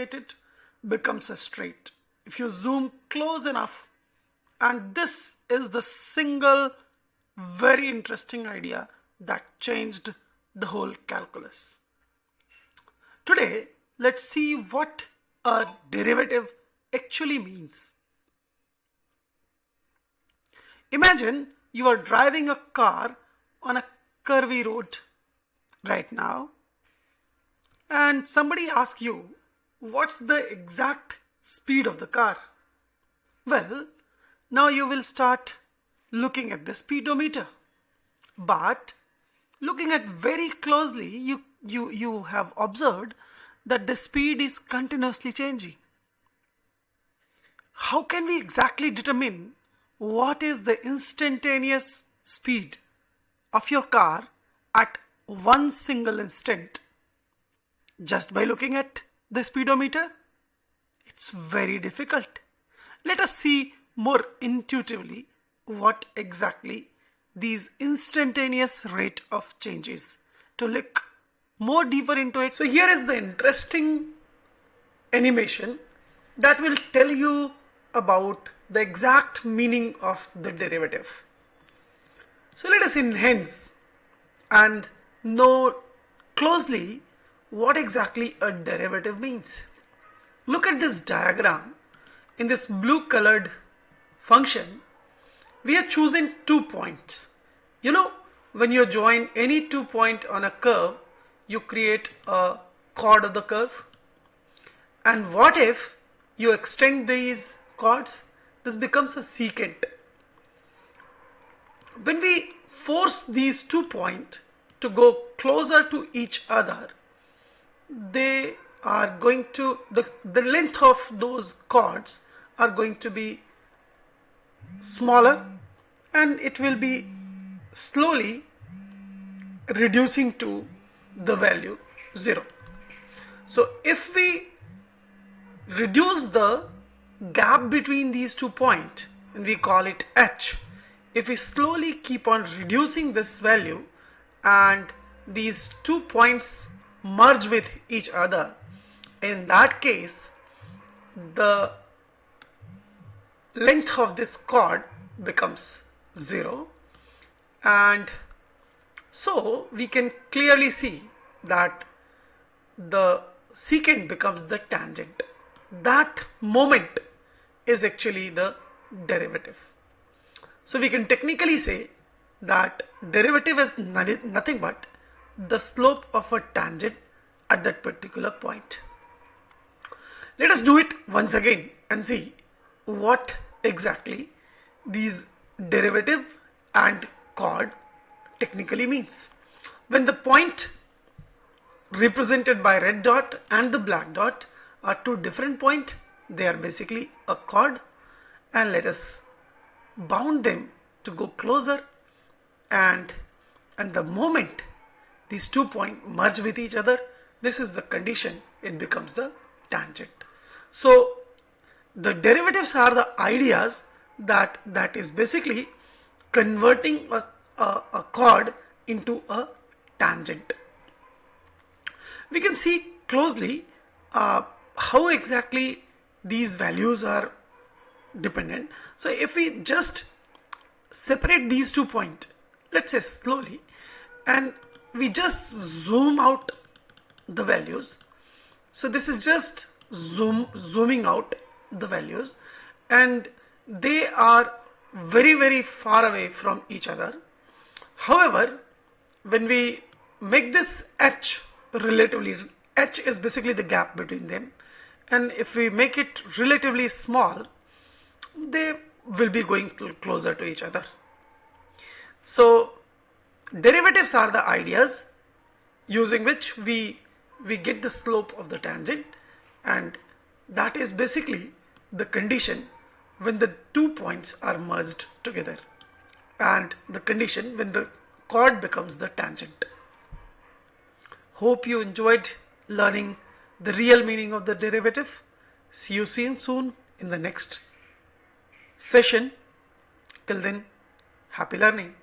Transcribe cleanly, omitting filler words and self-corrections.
it becomes a straight. If you zoom close enough, and this is the single very interesting idea that changed the whole calculus. Today, let's see what a derivative actually means. Imagine you are driving a car on a curvy road right now, and somebody asks you, what's the exact speed of the car? Well, now you will start looking at the speedometer, but looking at very closely, you have observed that the speed is continuously changing. How can we exactly determine what is the instantaneous speed of your car at one single instant? Just by looking at the speedometer? It's very difficult. Let us see more intuitively what exactly these instantaneous rate of change is, to look more deeper into it. So here is the interesting animation that will tell you about the exact meaning of the derivative. So let us enhance and know closely what exactly a derivative means. Look at this diagram. In this blue colored function, we are choosing 2 points. You know, when you join any 2 points on a curve, you create a chord of the curve. And what if you extend these chords? This becomes a secant. When we force these 2 points to go closer to each other, they are going to, the length of those chords are going to be smaller, and it will be slowly reducing to the value 0. So if we reduce the gap between these 2 points, and we call it h, if we slowly keep on reducing this value and these 2 points merge with each other, in that case the length of this chord becomes 0, and so we can clearly see that the secant becomes the tangent. That moment is actually the derivative. So we can technically say that derivative is nothing but the slope of a tangent at that particular point. Let us do it once again and see what exactly these derivative and chord technically means. When the point represented by red dot and the black dot are 2 different points, they are basically a chord, and let us bound them to go closer, and the moment these 2 points merge with each other, this is the condition, it becomes the tangent. So the derivatives are the ideas that is basically converting a chord into a tangent. We can see closely how exactly these values are dependent. So if we just separate these 2 points, let's say slowly, and we just zoom out the values. So this is just zooming out the values, and they are very, very far away from each other. However, when we make this h relatively, h is basically the gap between them, and if we make it relatively small, they will be going closer to each other. So derivatives are the ideas using which we get the slope of the tangent, and that is basically the condition when the 2 points are merged together, and the condition when the chord becomes the tangent. Hope you enjoyed learning the real meaning of the derivative. See you soon in the next session. Till then, happy learning.